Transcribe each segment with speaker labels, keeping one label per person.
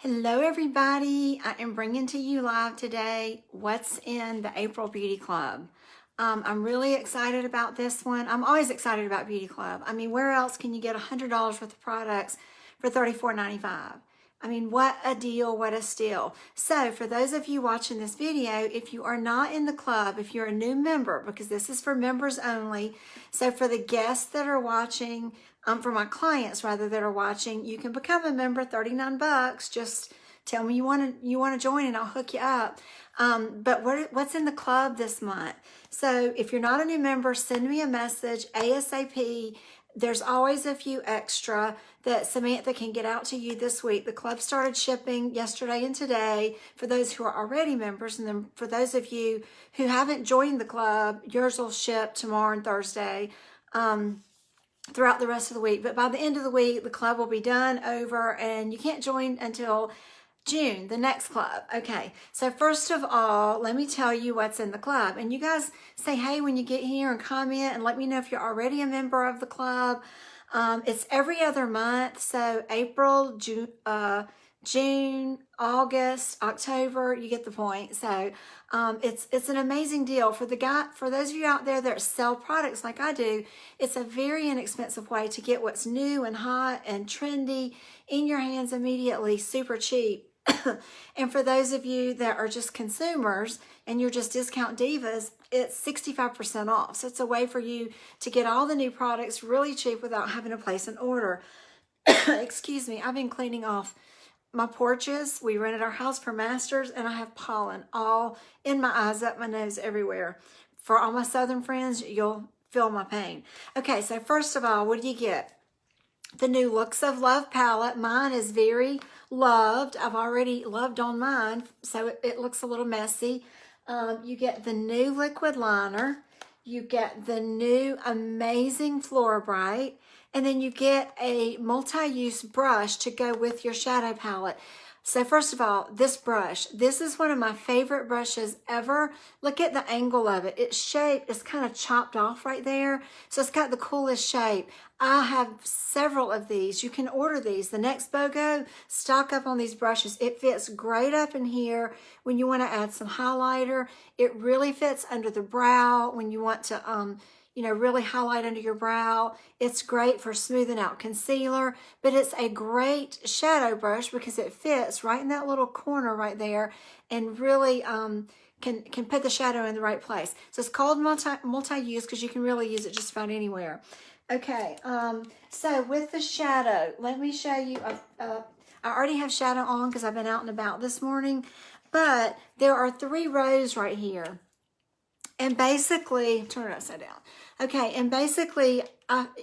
Speaker 1: Hello everybody, I am bringing to you live today what's in the April Beauty Club. I'm really excited about this one. I'm always excited about Beauty Club. I mean, where else can you get $100 worth of products for $34.95? I mean, what a deal, what a steal. So for those of you watching this video, if you are not in the club, if you're a new member, because this is for members only, so for the guests that are watching, for my clients rather that are watching, you can become a member, 39 bucks. Just tell me you want to join and I'll hook you up. But what's in the club this month? So if you're not a new member, send me a message ASAP. There's always a few extra that Samantha can get out to you this week. The club started shipping yesterday and today for those who are already members. And then for those of you who haven't joined the club, yours will ship tomorrow and Thursday. Throughout the rest of the week. But by the end of the week, the club will be done over and you can't join until June, the next club. Okay, so first of all, let me tell you what's in the club. And you guys say hey when you get here and comment and let me know if you're already a member of the club. It's every other month, so April, June, August, October, you get the point. So it's an amazing deal for those of you out there that sell products like I do. It's a very inexpensive way to get what's new and hot and trendy in your hands immediately, super cheap. And for those of you that are just consumers and you're just discount divas, it's 65% off. So it's a way for you to get all the new products really cheap without having to place an order. Excuse me, I've been cleaning off my porches. We rented our house for masters and I have pollen all in my eyes, up my nose, everywhere. For all my southern friends, you'll feel my pain. Okay, so first of all, what do you get? The new Looks of Love palette. Mine is very loved. I've already loved on mine, so it looks a little messy. You get the new liquid liner. You get the new amazing Flora Bright. And then you get a multi-use brush to go with your shadow palette. So first of all, this brush, this is one of my favorite brushes ever. Look at the angle of it. It's shaped, it's kind of chopped off right there. So it's got the coolest shape. I have several of these. You can order these. The next BOGO, stock up on these brushes. It fits great up in here when you want to add some highlighter. It really fits under the brow when you want to, really highlight under your brow. It's great for smoothing out concealer, but it's a great shadow brush because it fits right in that little corner right there and really can put the shadow in the right place. So it's called multi-use because you can really use it just about anywhere. Okay, so with the shadow, let me show you. I already have shadow on because I've been out and about this morning, but there are 3 rows right here. And basically, turn it upside down. Okay, and basically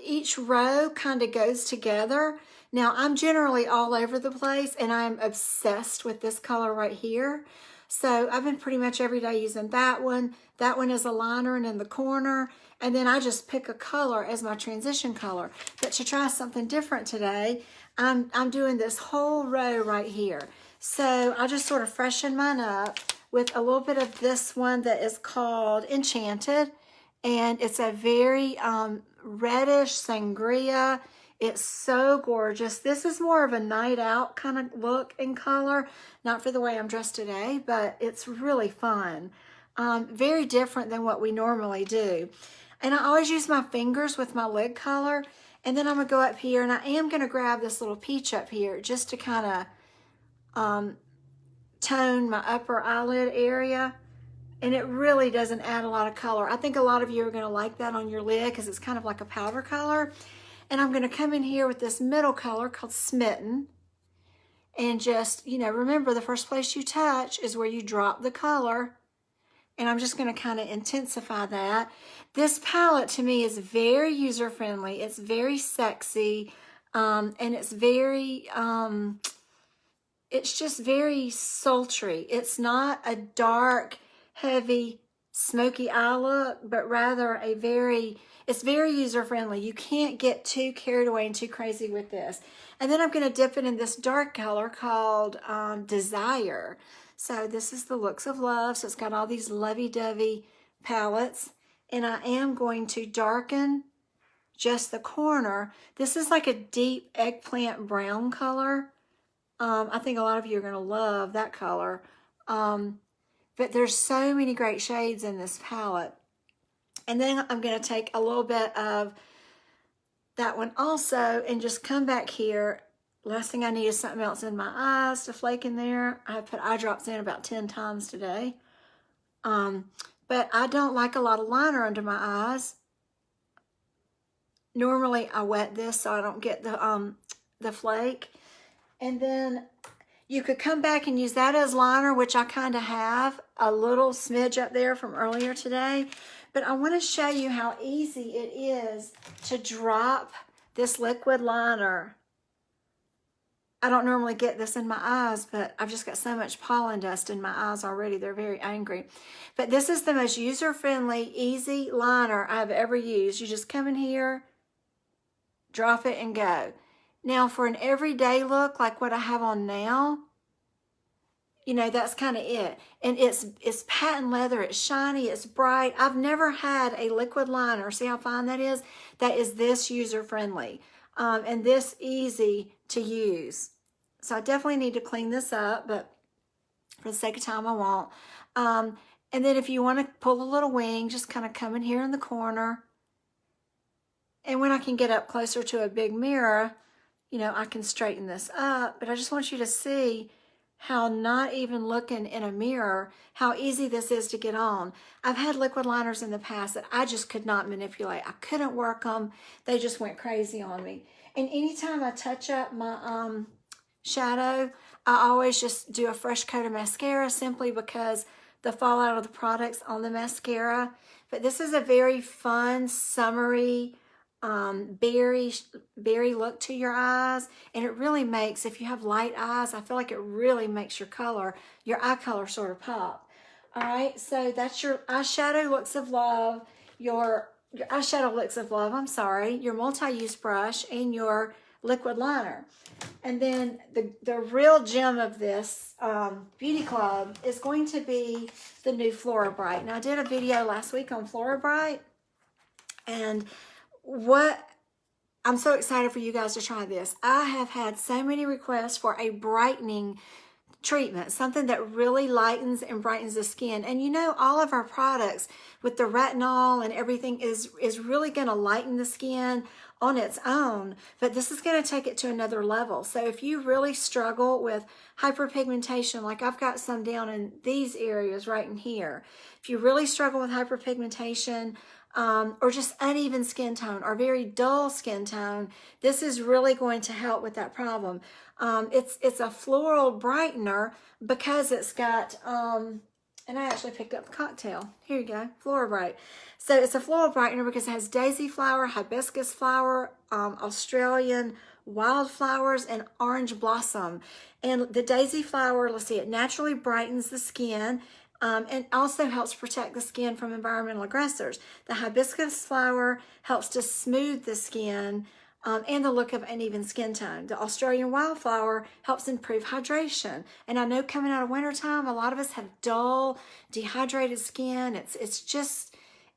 Speaker 1: each row kind of goes together. Now, I'm generally all over the place and I'm obsessed with this color right here. So I've been pretty much every day using that one. That one is a liner and in the corner. And then I just pick a color as my transition color. But to try something different today, I'm doing this whole row right here. So I'll just sort of freshen mine up with a little bit of this one that is called Enchanted. And it's a very reddish sangria. It's so gorgeous. This is more of a night out kind of look and color. Not for the way I'm dressed today, but it's really fun. Very different than what we normally do. And I always use my fingers with my lid color. And then I'm going to go up here and I am going to grab this little peach up here just to kind of tone my upper eyelid area. And it really doesn't add a lot of color. I think a lot of you are going to like that on your lid because it's kind of like a powder color. And I'm going to come in here with this middle color called Smitten. And just, remember the first place you touch is where you drop the color. And I'm just going to kind of intensify that. This palette to me is very user-friendly. It's very sexy. And it's very, it's just very sultry. It's not a dark, heavy, smoky eye look, but rather it's very user-friendly. You can't get too carried away and too crazy with this. And then I'm going to dip it in this dark color called Desire. So this is the Looks of Love. So it's got all these lovey-dovey palettes. And I am going to darken just the corner. This is like a deep eggplant brown color. I think a lot of you are going to love that color. But there's so many great shades in this palette. And then I'm going to take a little bit of that one also and just come back here. Last thing I need is something else in my eyes to flake in there. I have put eye drops in about 10 times today. But I don't like a lot of liner under my eyes. Normally I wet this so I don't get the flake. And then you could come back and use that as liner, which I kind of have a little smidge up there from earlier today. But I want to show you how easy it is to drop this liquid liner. I don't normally get this in my eyes, but I've just got so much pollen dust in my eyes already. They're very angry. But this is the most user-friendly, easy liner I've ever used. You just come in here, drop it, and go. Now, for an everyday look like what I have on now, you know, that's kind of it. And it's patent leather, it's shiny, it's bright. I've never had a liquid liner. See how fine that is? That is this user-friendly and this easy to use. So I definitely need to clean this up, but for the sake of time, I won't. And then if you want to pull a little wing, just kind of come in here in the corner. And when I can get up closer to a big mirror, you know, I can straighten this up. But I just want you to see how not even looking in a mirror, how easy this is to get on. I've had liquid liners in the past that I just could not manipulate. I couldn't work them. They just went crazy on me. And anytime I touch up my shadow, I always just do a fresh coat of mascara simply because the fallout of the products on the mascara. But this is a very fun, summery, berry look to your eyes, and it really makes, if you have light eyes, I feel like it really makes your eye color sort of pop. All right, so that's your eyeshadow looks of love, your eyeshadow looks of love, I'm sorry, your multi-use brush, and your liquid liner. And then the real gem of this Beauty Club is going to be the new Flora Bright. Now, I did a video last week on Flora Bright, and I'm so excited for you guys to try this. I have had so many requests for a brightening treatment, something that really lightens and brightens the skin. And you know, all of our products with the retinol and everything is really going to lighten the skin on its own, but this is going to take it to another level. So if you really struggle with hyperpigmentation, like I've got some down in these areas right in here, if you really struggle with hyperpigmentation, or just uneven skin tone or very dull skin tone, this is really going to help with that problem. It's a floral brightener because it's got, and I actually picked up the cocktail. Here you go, Flora Bright. So it's a floral brightener because it has daisy flower, hibiscus flower, Australian wildflowers, and orange blossom. And the daisy flower, let's see, it naturally brightens the skin, and also helps protect the skin from environmental aggressors. The hibiscus flower helps to smooth the skin and the look of uneven skin tone. The Australian wildflower helps improve hydration. And I know coming out of wintertime, a lot of us have dull, dehydrated skin. It's just,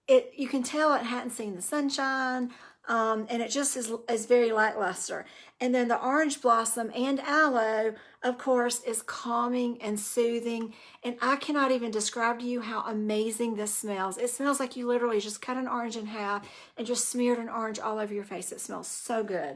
Speaker 1: you can tell it hadn't seen the sunshine, and it just is very lackluster. And then the orange blossom and aloe, of course, is calming and soothing. And I cannot even describe to you how amazing this smells. It smells like you literally just cut an orange in half and just smeared an orange all over your face. It smells so good.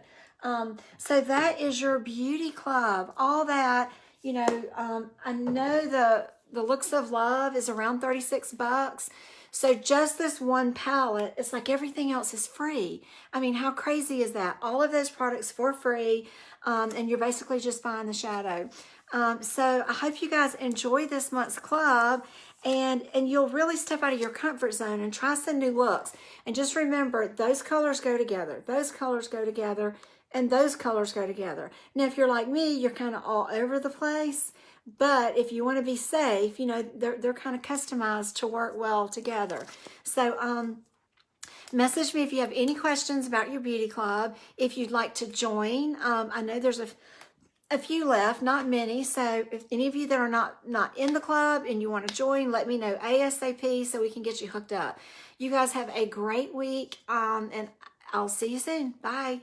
Speaker 1: So that is your Beauty Club. All that, you know, I know the Looks of Love is around 36 bucks. So just this one palette, it's like everything else is free. I mean, how crazy is that? All of those products for free, and you're basically just buying the shadow. So I hope you guys enjoy this month's club, and you'll really step out of your comfort zone and try some new looks. And just remember, those colors go together, those colors go together, and those colors go together. Now, if you're like me, you're kind of all over the place. But if you want to be safe, you know, they're kind of customized to work well together. So message me if you have any questions about your Beauty Club. If you'd like to join, I know there's a few left, not many. So if any of you that are not in the club and you want to join, let me know ASAP so we can get you hooked up. You guys have a great week, and I'll see you soon. Bye.